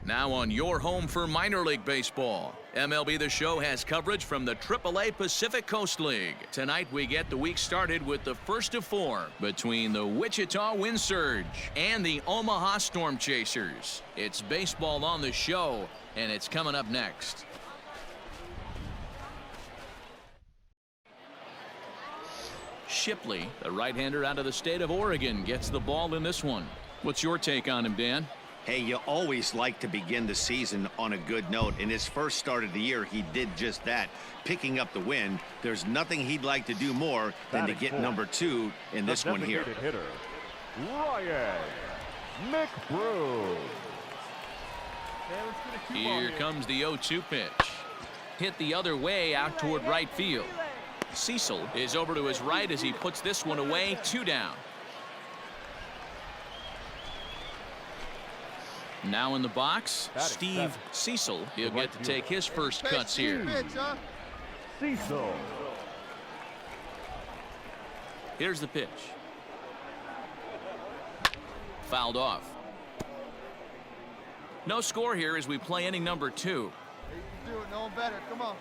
Now on your home for minor league baseball. MLB The Show has coverage from the AAA Pacific Coast League. Tonight we get the week started with the first of four between the Wichita Wind Surge and the Omaha Storm Chasers. It's baseball on the show, and it's coming up next. Shipley, the right-hander out of the state of Oregon, gets the ball in this one. What's your take on him, Dan? Hey, you always like to begin the season on a good note. In his first start of the year, he did just that, picking up the win. There's nothing he'd like to do more than to get number 2 in this one here. Hitter, Ryan McBroom. Here comes the 0-2 pitch. Hit the other way out toward right field. Cecil is over to his right as he puts this one away. 2 down. Now in the box, Steve Cecil. He'll get to take his first cuts here. Cecil. Here's the pitch. Fouled off. No score here as we play inning number 2. You can do it. No one better. Come on.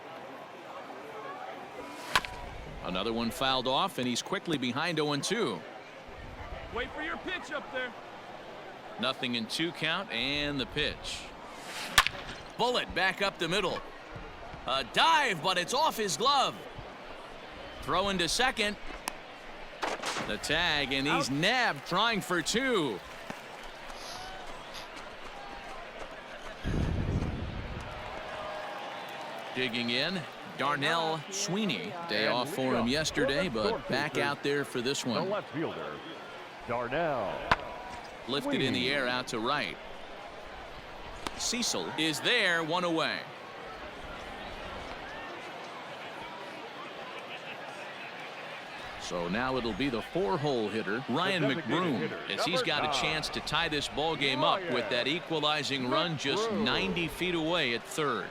Another one fouled off, and he's quickly behind 0-2. Wait for your pitch up there. Nothing in 2 count, and the pitch. Bullet back up the middle. A dive, but it's off his glove. Throw into second. The tag, and he's nabbed trying for 2. Digging in, Darnell Sweeney. Day off for him yesterday, but back out there for this one. The left fielder, Darnell. Lifted in the air out to right. Cecil is there, 1 away. So now it'll be the 4-hole hitter, Ryan McBroom, as he's got a chance to tie this ball game up with that equalizing run just 90 feet away at third.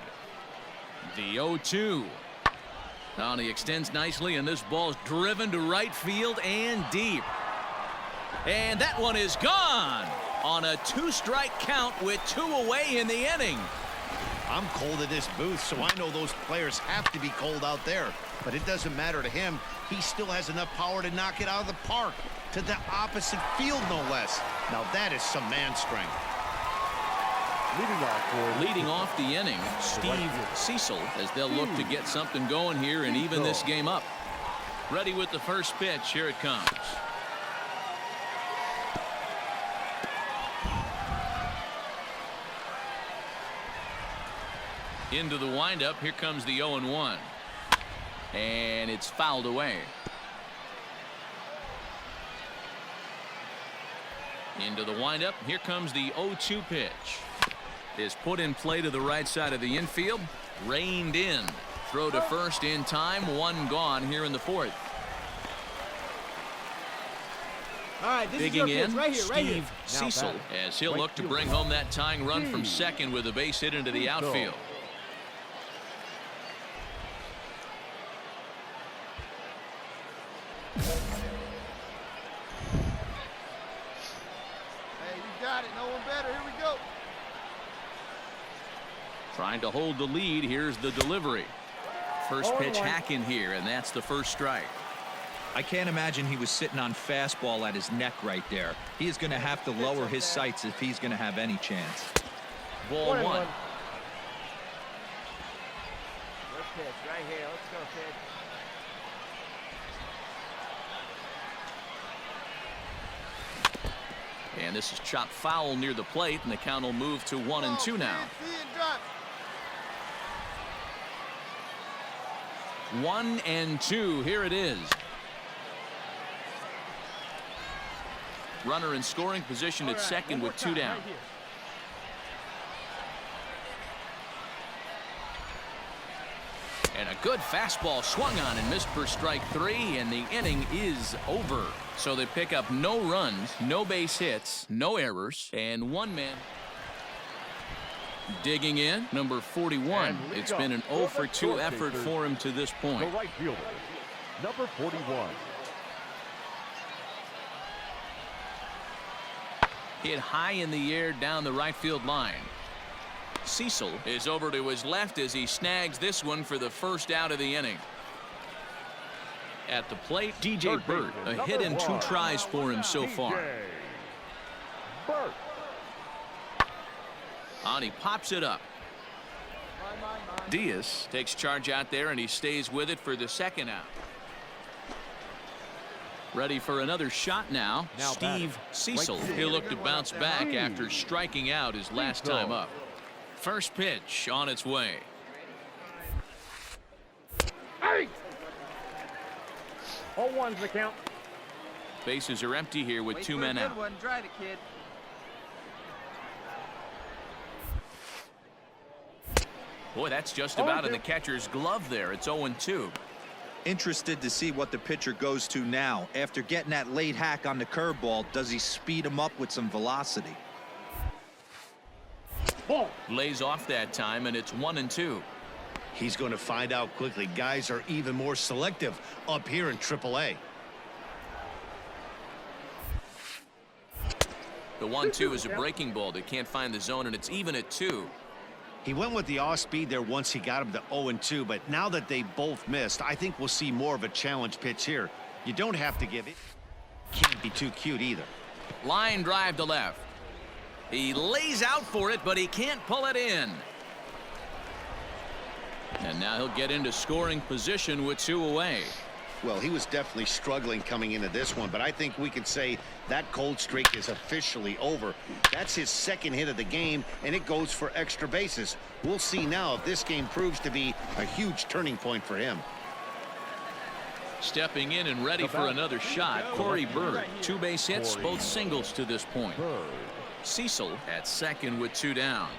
The 0-2. Now he extends nicely, and this ball's driven to right field and deep. And that one is gone on a 2-strike count with 2 away in the inning. I'm cold at this booth, so I know those players have to be cold out there. But it doesn't matter to him. He still has enough power to knock it out of the park. To the opposite field, no less. Now that is some man strength. Leading off the inning, Steve Cecil, as they'll look to get something going here and even this game up. Ready with the first pitch. Here it comes. Into the windup. Here comes the 0-1. And it's fouled away. Into the windup. Here comes the 0-2 pitch. Is put in play to the right side of the infield. Reined in. Throw to first in time. 1 gone here in the 4th. All right, this digging is your pitch. in, right here, Steve Cecil, as he'll look to bring home that tying run from second with a base hit into the outfield. Hey, you got it. No one better. Here we go. Trying to hold the lead. Here's the delivery. First pitch hacking here, and that's the first strike. I can't imagine he was sitting on fastball at his neck right there. He is going to have to lower his sights if he's going to have any chance. Ball 1. Good pitch right here. Let's go, kid. And this is chopped foul near the plate, and the count will move to 1-2 now. 1-2. Here it is. Runner in scoring position at second with 2 down. And a good fastball swung on and missed for strike 3, and the inning is over. So they pick up no runs, no base hits, no errors, and 1 man. Digging in, number 41. It's been an 0-for-2 effort for him to this point. The right fielder, number 41. Hit high in the air down the right field line. Cecil is over to his left as he snags this one for the first out of the inning. At the plate, DJ Burt, a hit and 2 tries for him so far. Burt. And he pops it up. Diaz takes charge out there, and he stays with it for the second out. Ready for another shot now. Steve Cecil. He'll look to bounce back after striking out his last time up. First pitch on its way. Hey! 0-1's the count. Bases are empty here with 2 men out. Try it, kid. Boy, that's just about in the catcher's glove there. It's 0-2. Interested to see what the pitcher goes to now. After getting that late hack on the curveball, does he speed him up with some velocity? Lays off that time, and it's 1-2. He's going to find out quickly. Guys are even more selective up here in AAA. The 1-2 is a breaking ball. They can't find the zone, and it's even at 2. He went with the off speed there once he got him to 0-2, but now that they both missed, I think we'll see more of a challenge pitch here. You don't have to give it. Can't be too cute either. Line drive to left. He lays out for it, but he can't pull it in. And now he'll get into scoring position with 2 away. Well, he was definitely struggling coming into this one, but I think we could say that cold streak is officially over. That's his second hit of the game, and it goes for extra bases. We'll see now if this game proves to be a huge turning point for him. Stepping in and ready for another shot, Corey Bird. 2 base hits, both singles to this point. Cecil at second with 2 down.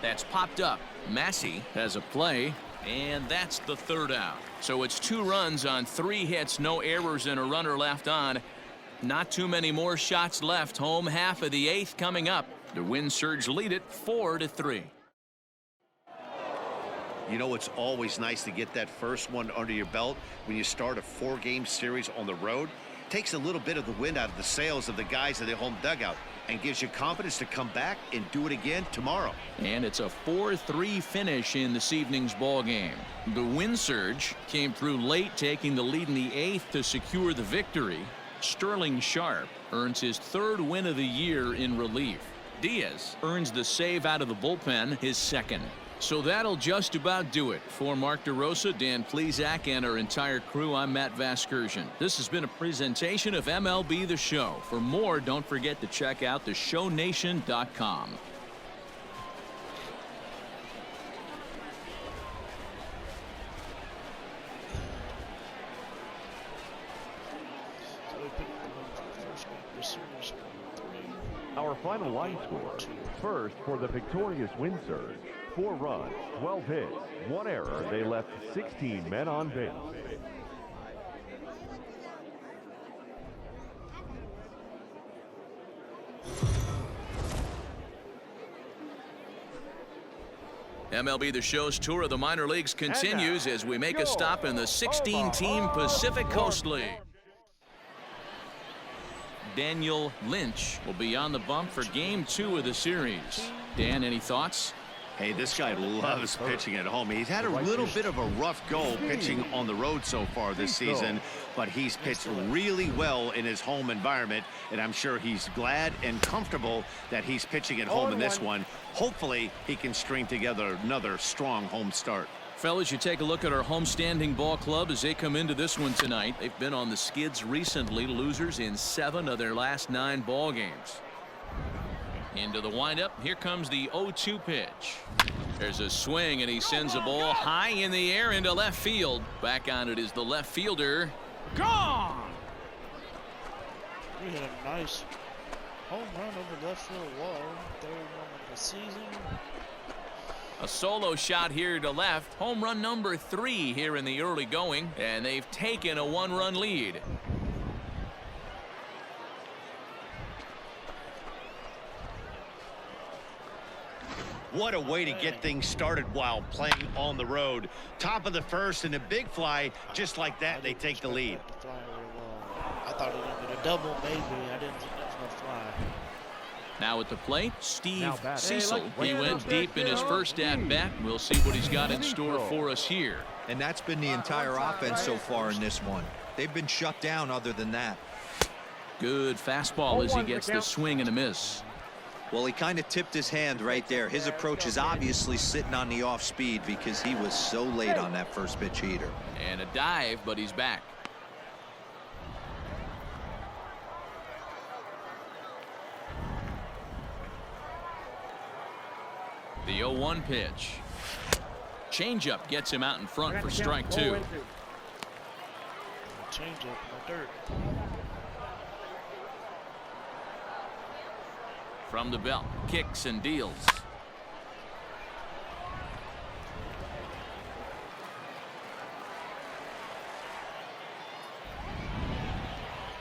That's popped up. Massey has a play, and that's the 3rd out. So it's 2 runs on 3 hits, no errors, and a runner left on. Not too many more shots left. Home half of the 8th coming up. The Wind Surge lead it 4-3. You know, it's always nice to get that first one under your belt when you start a 4-game series on the road. Takes a little bit of the wind out of the sails of the guys in the home dugout and gives you confidence to come back and do it again tomorrow. And it's a 4-3 finish in this evening's ball game. The Wind Surge came through late, taking the lead in the 8th to secure the victory. Sterling Sharp earns his 3rd win of the year in relief. Diaz earns the save out of the bullpen, his 2nd. So that'll just about do it. For Mark DeRosa, Dan Plesac, and our entire crew, I'm Matt Vasgersian. This has been a presentation of MLB The Show. For more, don't forget to check out theshownation.com. Our final line score. First, for the victorious Wind Surge, 4 runs, 12 hits, 1 error. They left 16 men on base. MLB The Show's tour of the minor leagues continues as we make a stop in the 16-team Pacific Coast League. Daniel Lynch will be on the bump for Game 2 of the series. Dan, any thoughts? Hey, this guy loves pitching at home. He's had a little bit of a rough go pitching on the road so far this season, but he's pitched really well in his home environment, and I'm sure he's glad and comfortable that he's pitching at home in this one. Hopefully, he can string together another strong home start. Fellas, you take a look at our homestanding ball club as they come into this one tonight. They've been on the skids recently, losers in 7 of their last 9 ball games. Into the windup. Here comes the 0-2 pitch. There's a swing, and he sends a ball high in the air into left field. Back on it is the left fielder. Gone! We hit a nice home run over the left field wall. 3rd one of the season. A solo shot here to left. Home run number 3 here in the early going, and they've taken a 1-run lead. What a way to get things started while playing on the road. Top of the 1st and a big fly. Just like that, they take the lead. I thought it was going to be a double, maybe. I didn't think it was going to fly. Now at the plate, Steve Cecil. He went deep in his first at-bat. We'll see what he's got in store for us here. And that's been the entire offense so far in this one. They've been shut down other than that. Good fastball as he gets the swing and a miss. Well, he kind of tipped his hand right there. His approach is obviously sitting on the off speed because he was so late on that first pitch heater. And a dive, but he's back. The 0-1 pitch. Changeup gets him out in front for strike two. Change up in the dirt. From the belt, kicks and deals.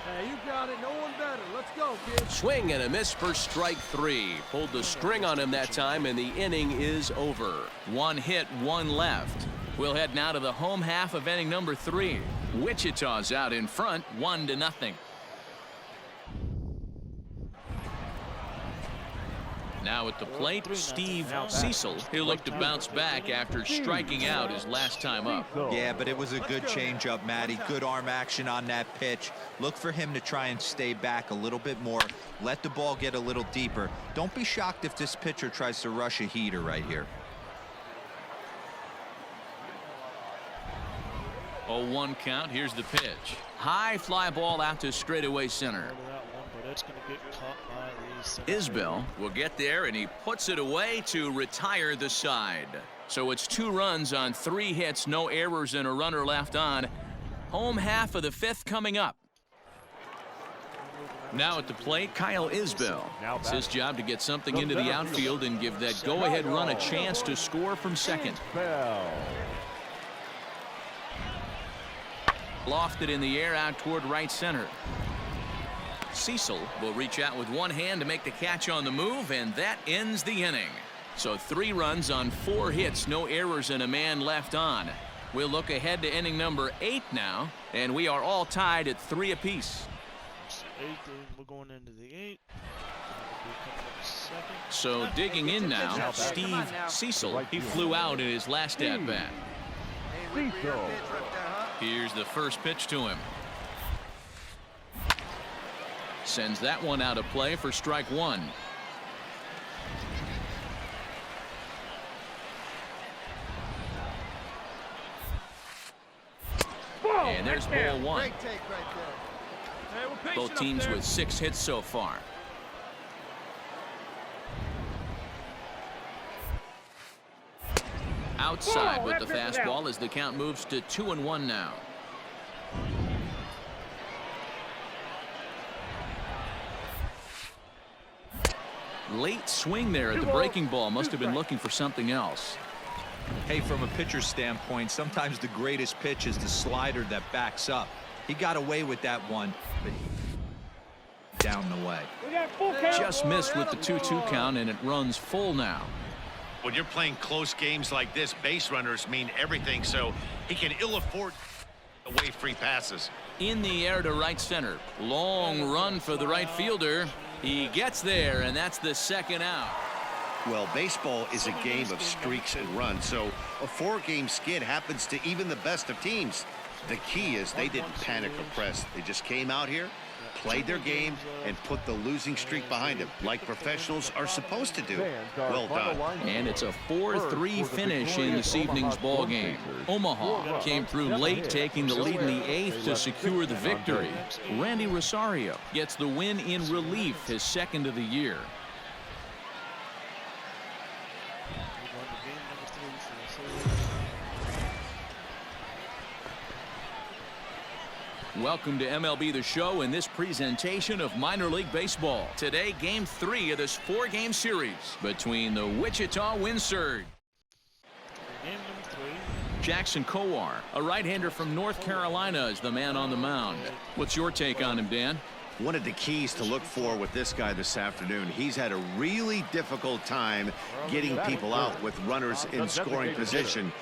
Hey, you got it. No one better. Let's go, kid. Swing and a miss for strike three. Pulled the string on him that time, and the inning is over. One hit, one left. We'll head now to the home half of inning number 3. Wichita's out in front, 1-0. Now at the plate, Steve Cecil. He'll look to bounce back after striking out his last time up. Yeah, but it was a good changeup, Matty. Good arm action on that pitch. Look for him to try and stay back a little bit more. Let the ball get a little deeper. Don't be shocked if this pitcher tries to rush a heater right here. 0-1 count. Here's the pitch. High fly ball out to straightaway center. Isbell will get there, and he puts it away to retire the side. So it's 2 runs on 3 hits, no errors, and a runner left on. Home half of the 5th coming up. Now at the plate, Kyle Isbell. It's his job to get something into the outfield and give that go-ahead run a chance to score from second. Lofted in the air out toward right center. Cecil will reach out with one hand to make the catch on the move, and that ends the inning. So 3 runs on 4 hits, no errors, and a man left on. We'll look ahead to inning number 8 now, and we are all tied at 3 apiece. We're going into the 8th. So digging in now, Steve Cecil. He flew out in his last at-bat. Here's the first pitch to him. Sends that one out of play for strike 1. And there's ball 1. Both teams with 6 hits so far. Outside with the fastball as the count moves to 2-1 now. Late swing there at the breaking ball. Must have been looking for something else. Hey, from a pitcher's standpoint, sometimes the greatest pitch is the slider that backs up. He got away with that one, but down the way. Just missed with the 2-2 count, and it runs full now. When you're playing close games like this, base runners mean everything, so he can ill afford away free passes. In the air to right center. Long run for the right fielder. He gets there, and that's the second out. Well, baseball is a game of streaks and runs, so a 4-game skid happens to even the best of teams. The key is they didn't panic or press. They just came out here, played their game, and put the losing streak behind them, like professionals are supposed to do. Well done. And it's a 4-3 finish in this evening's ball game. Omaha came through late, taking the lead in the 8th to secure the victory. Randy Rosario gets the win in relief, his 2nd of the year. Welcome to MLB The Show in this presentation of minor league baseball. Today, game 3 of this 4-game series between the Wichita Wind Surge. Game number 3. Jackson Kowar, a right-hander from North Carolina, is the man on the mound. What's your take on him, Dan? One of the keys to look for with this guy this afternoon, he's had a really difficult time getting people out with runners in scoring position.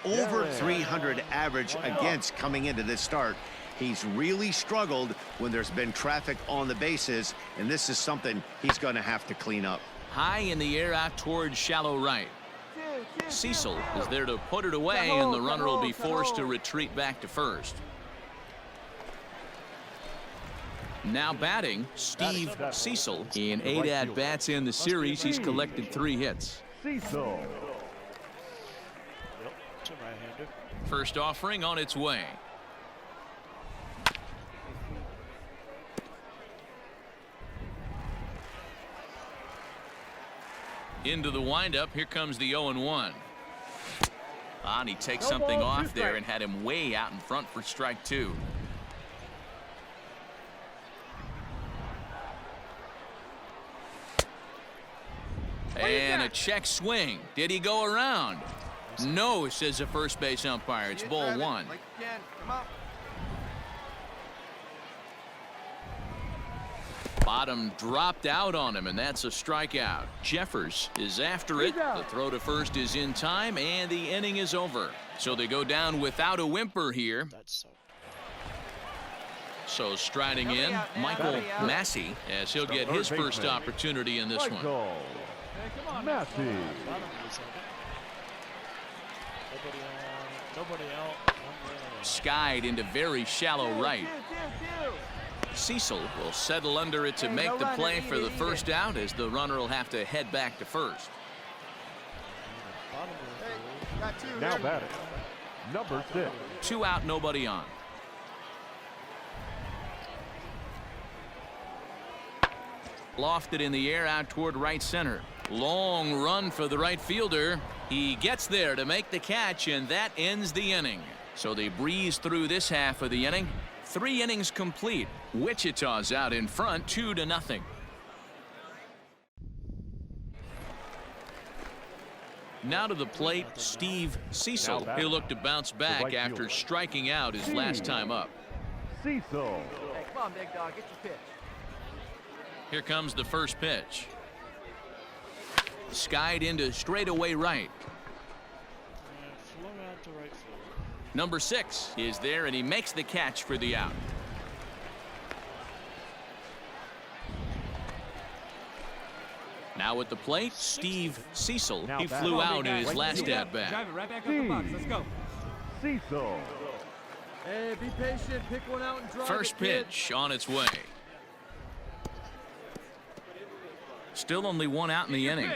Over 300 average against coming into this start. He's really struggled when there's been traffic on the bases, and this is something he's going to have to clean up. High in the air out towards shallow right. Cecil is there to put it away, and the runner will be forced to retreat back to first. Now batting, Steve Cecil. In 8 at-bats in the series, he's collected 3 hits. Cecil. Yep, it's a right-hander. First offering on its way. Into the windup. Here comes the 0-1. And he takes something off there and had him way out in front for strike 2. And a check swing. Did he go around? No, says the first base umpire. It's ball 1. Bottom dropped out on him, and that's a strikeout. Jeffers is after it. The throw to first is in time, and the inning is over. So they go down without a whimper here. So striding in, Michael Massey, as he'll get his first opportunity in this one. Massey. Nobody out. Skied into very shallow right. Cecil will settle under it to make the play for the first out, as the runner will have to head back to first. Now batting, number 6. 2 out, nobody on. Lofted in the air out toward right center. Long run for the right fielder. He gets there to make the catch, and that ends the inning. So they breeze through this half of the inning. 3 innings complete. Wichita's out in front 2-0. Now to the plate, Steve Cecil. He'll look to bounce back after striking out his last time up. Cecil. Hey, come on, big dog. Get your pitch. Here comes the first pitch. Skied into straightaway right. Flung out to right field. Number 6 is there, and he makes the catch for the out. Now at the plate, Steve Cecil. He flew out in his last at-bat. Drive it right back up the box. Let's go. Cecil. Hey, be patient. Pick one out and drive First it, kid. pitch on its way. Still only 1 out in the inning.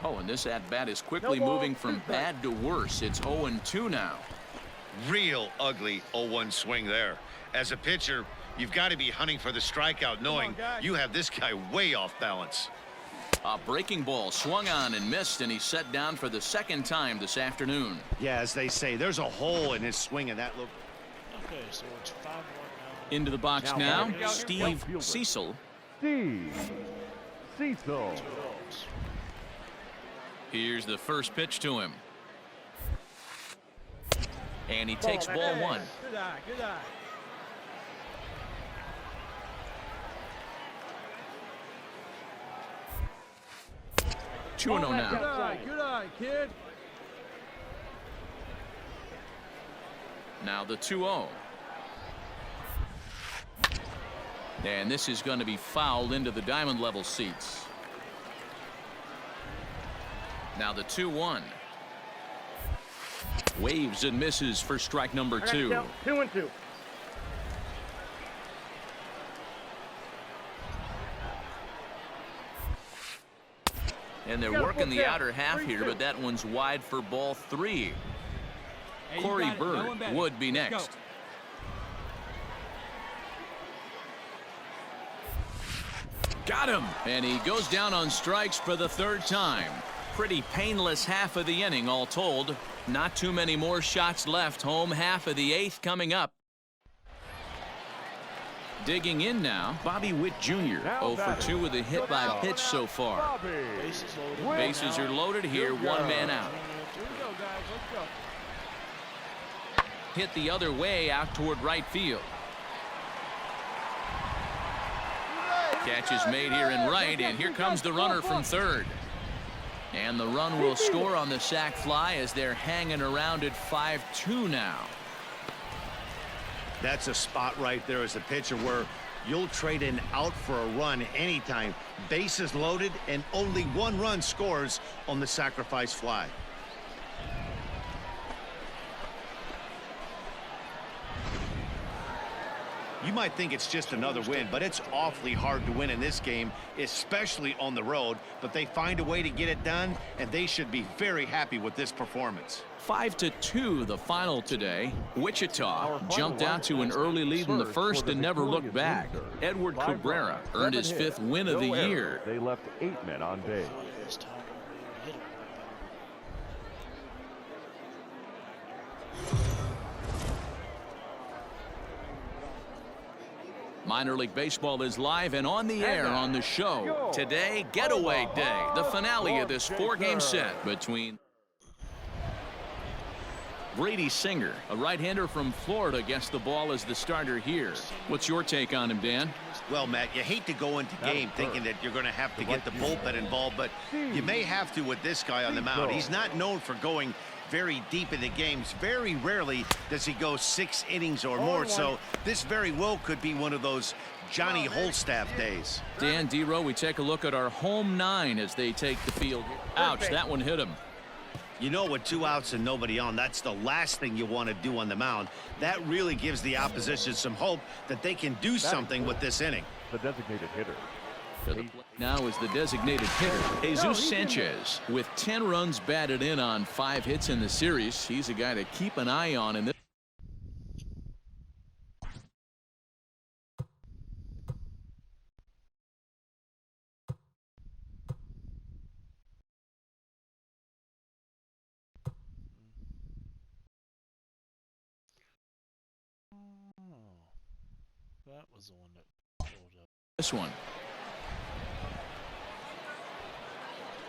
Oh, and this at-bat is quickly moving from bad to worse. It's 0-2 now. Real ugly 0-1 swing there. As a pitcher, you've got to be hunting for the strikeout, knowing you have this guy way off balance. A breaking ball swung on and missed, and he's set down for the 2nd time this afternoon. Yeah, as they say, there's a hole in his swing, and that look. Okay, so it's 5-1 now. Into the box now, Steve Cecil. Steve Cecil. Here's the first pitch to him. And he takes ball 1. Good eye, good eye. 2-0 Good now. eye, good eye, kid. Now the 2-0. And this is going to be fouled into the diamond level seats. Now the 2-1. Waves and misses for strike number 2. 2-2. And they're working the outer half here, but that one's wide for ball 3. Corey Bird would be next. Got him! And he goes down on strikes for the 3rd time. Pretty painless half of the inning, all told. Not too many more shots left. Home half of the 8th coming up. Digging in now, Bobby Witt Jr. 0 for 2 with a hit by pitch so far. Bases are loaded here, 1 man out. Here we go, guys. Let's go. Hit the other way out toward right field. Catch is made here in right, and here comes the runner from 3rd. And the run will score on the sac fly as they're hanging around at 5-2 now. That's a spot right there as a pitcher where you'll trade an out for a run anytime. Bases loaded and only one run scores on the sacrifice fly. You might think it's just another win, but it's awfully hard to win in this game, especially on the road. But they find a way to get it done, and they should be very happy with this performance. 5-2 the final today. Wichita jumped out to an early lead in the first and never looked back. Edward Cabrera earned his 5th win of the year. They left 8 men on base. Minor League Baseball is live and on the air on the show. Today, Getaway Day, the finale of this 4-game set between Brady Singer, a right-hander from Florida, gets the ball as the starter here. What's your take on him, Dan? Well, Matt, you hate to go into game thinking that you're going to have to get the bullpen involved, but you may have to with this guy on the mound. He's not known for going very deep in the games. Very rarely does he go 6 innings or more, so this very well could be one of those Johnny Holstaff days. Dan D-Row, we take a look at our home 9 as they take the field. Ouch, that one hit him. You know, with 2 outs and nobody on, that's the last thing you want to do on the mound. That really gives the opposition some hope that they can do something with this inning. The designated hitter. Now is the designated hitter, Jesus Sanchez, with 10 runs batted in on 5 hits in the series. He's a guy to keep an eye on in this. That was the one that pulled up. This one.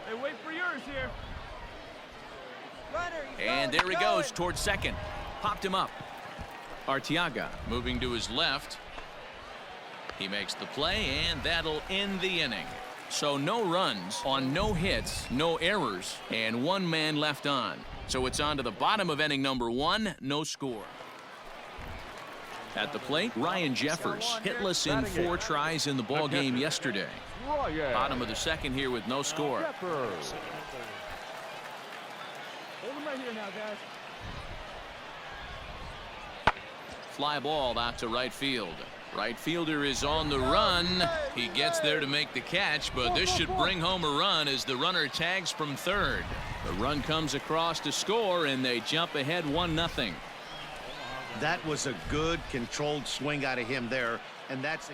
Hey, wait for yours here. And there he goes towards second. Popped him up. Arteaga moving to his left. He makes the play, and that'll end the inning. So no runs on no hits, no errors, and 1 man left on. So it's on to the bottom of inning number 1, no score. At the plate, Ryan Jeffers, hitless in 4 tries in the ball game yesterday. Bottom of the 2nd here with no score. Hold him right here now, guys. Fly ball out to right field. Right fielder is on the run. He gets there to make the catch, but this should bring home a run as the runner tags from 3rd. The run comes across to score, and they jump ahead 1-0. That was a good controlled swing out of him there, and that's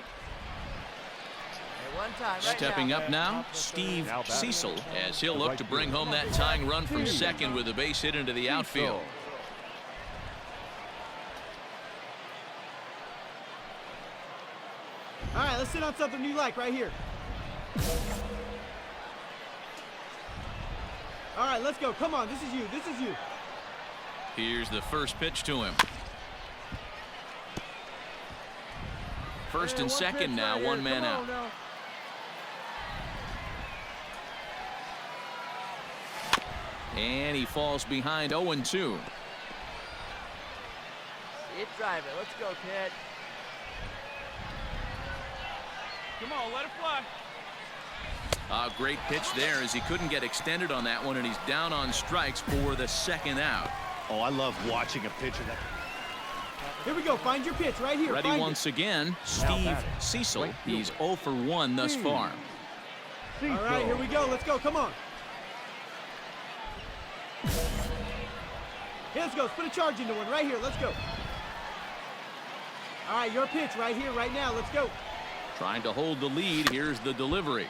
Stepping up now, Steve Cecil, as he'll look to bring home that tying run from 2nd with a base hit into the outfield. All right, let's sit on something you like right here. All right, let's go. Come on, this is you. This is you. Here's the first pitch to him. First and 2nd now, 1 man out. And he falls behind 0-2. Keep driving. Let's go, kid. Come on, let it fly. A great pitch there as he couldn't get extended on that one, and he's down on strikes for the 2nd out. Oh, I love watching a pitcher that. Here we go. Find your pitch right here. Ready Find once again, Steve Cecil. He's 0 for 1 thus far. All right, here we go. Let's go. Come on. Here, let's go. Let's put a charge into one right here. Let's go. All right, your pitch right here, right now. Let's go. Trying to hold the lead. Here's the delivery.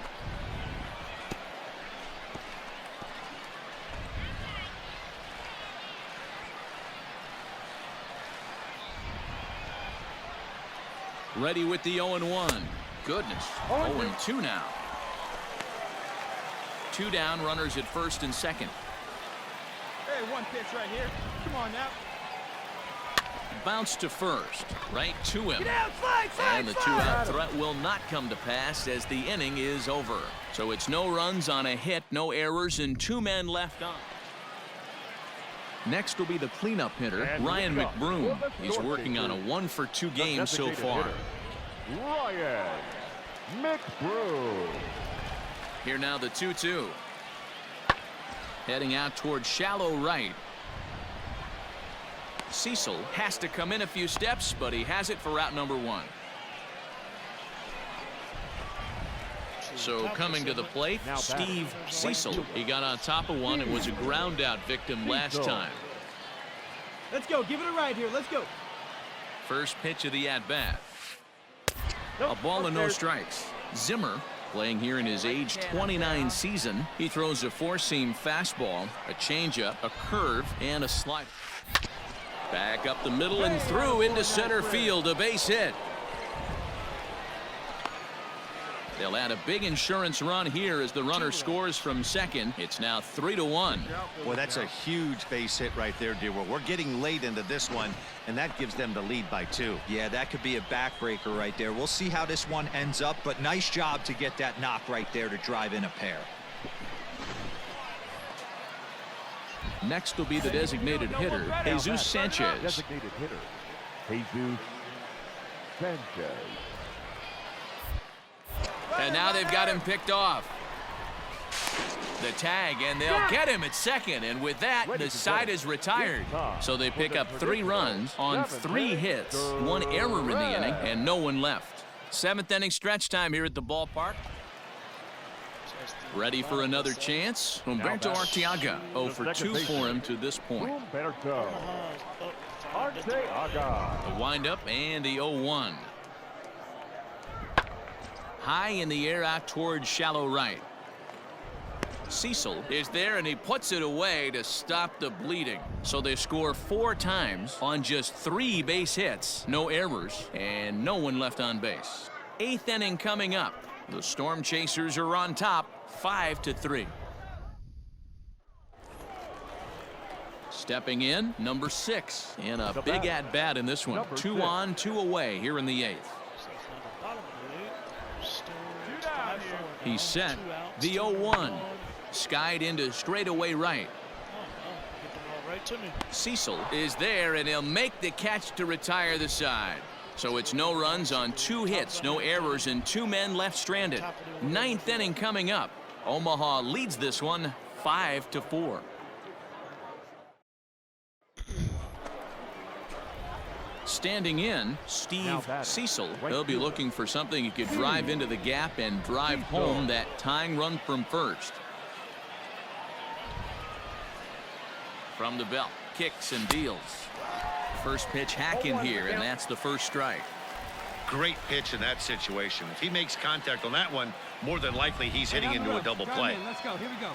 Ready with the 0-1. Goodness. 0-2 now. 2 down, runners at 1st and 2nd. Hey, 1 pitch right here. Come on now. Bounce to first, right to him. Get out, slide, slide, And the slide. two-out threat will not come to pass as the inning is over. So it's no runs on a hit, no errors, and 2 men left on. Next will be the cleanup hitter, Ryan McBroom. He's working on a 1-for-2 game so far. Ryan McBroom. Here now the 2-2. Heading out toward shallow right. Cecil has to come in a few steps, but he has it for route number 1. So coming to the plate, Steve Cecil. He got on top of one and was a ground out victim last time. Let's go. Give it a ride here. Let's go. First pitch of the at-bat. A ball and no strikes. Zimmer, playing here in his age 29 season, he throws a four-seam fastball, a changeup, a curve, and a slider. Back up the middle and through into center field, a base hit. They'll add a big insurance run here as the runner scores from second. It's now 3-1. Boy, that's a huge base hit right there, dear. We're getting late into this one, and that gives them the lead by 2. Yeah, that could be a backbreaker right there. We'll see how this one ends up, but nice job to get that knock right there to drive in a pair. Next will be the designated hitter, Jesus Sanchez. Designated hitter, Jesus Sanchez. And now they've got him picked off. The tag, and they'll get him at second. And with that, the side is retired. So they pick up 3 runs on 3 hits, 1 error in the inning, and no one left. 7th inning stretch time here at the ballpark. Ready for another chance? Humberto Arteaga, 0 for 2 for him to this point. Humberto Arteaga. The windup and the 0-1. High in the air out towards shallow right. Cecil is there, and he puts it away to stop the bleeding. So they score 4 times on just 3 base hits, no errors, and no one left on base. 8th inning coming up. The Storm Chasers are on top, 5-3. Stepping in, number 6, and a big at-bat in this one. 2 on, 2 away here in the 8th. He's set. The 0-1. Skied into straightaway right. Cecil is there, and he'll make the catch to retire the side. So it's no runs on 2 hits, no errors, and 2 men left stranded. 9th inning coming up. Omaha leads this one 5-4. Standing in, Steve Cecil. He'll be looking for something he could drive into the gap and drive home that tying run from first. From the belt, kicks and deals. First pitch hacking here, and that's the first strike. Great pitch in that situation. If he makes contact on that one, more than likely he's hitting into a double play. Let's go. Here we go.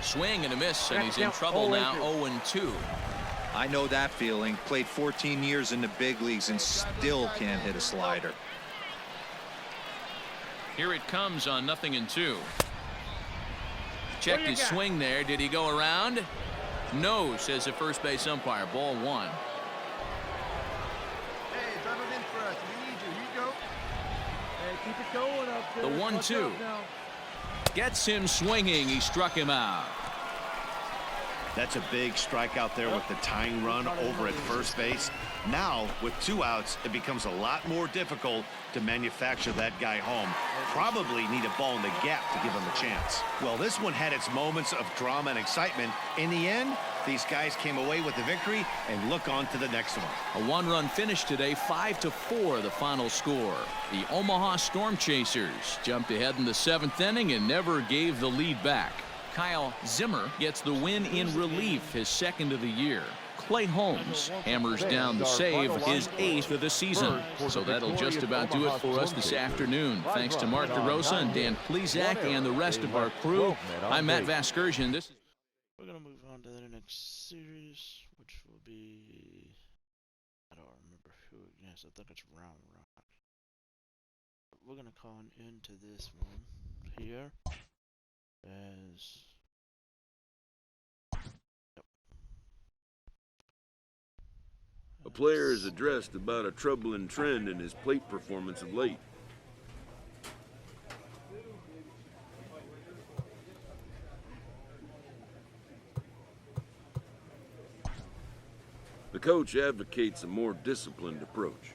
Swing and a miss, and he's in trouble now, 0-2. I know that feeling. Played 14 years in the big leagues and still can't hit a slider. Here it comes on 0-2. Checked his swing there. Did he go around? No, says the first base umpire. Ball 1. Hey, drive it in for us. We need you. Here you go. Hey, keep it going up there. The 1-2. Gets him swinging. He struck him out. That's a big strikeout there with the tying run over at first base. Now, with 2 outs, it becomes a lot more difficult to manufacture that guy home. Probably need a ball in the gap to give him a chance. Well, this one had its moments of drama and excitement. In the end, these guys came away with the victory and look on to the next one. A 1-run finish today, 5-4 the final score. The Omaha Storm Chasers jumped ahead in the 7th inning and never gave the lead back. Kyle Zimmer gets the win in relief, his 2nd of the year. Clay Holmes hammers down the save, his 8th of the season. So that'll just about do it for us this afternoon. Thanks to Mark DeRosa and Dan Plezak and the rest of our crew. I'm Matt Vasgersian. We're going to move on to the next series, which will be... I don't remember who. Yes, I think it's Round Rock. We're going to call into this one here as... Yep. A player has addressed about a troubling trend in his plate performance of late. The coach advocates a more disciplined approach.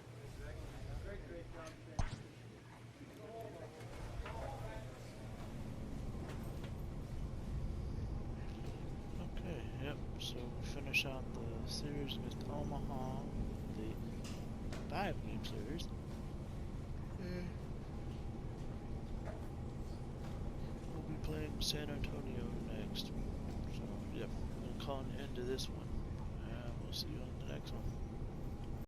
Okay, yep, so we finish out the series against Omaha, the 5-game series. We'll be playing San Antonio next. So, yep, we're going to call an end to this one. We'll see you on the next one.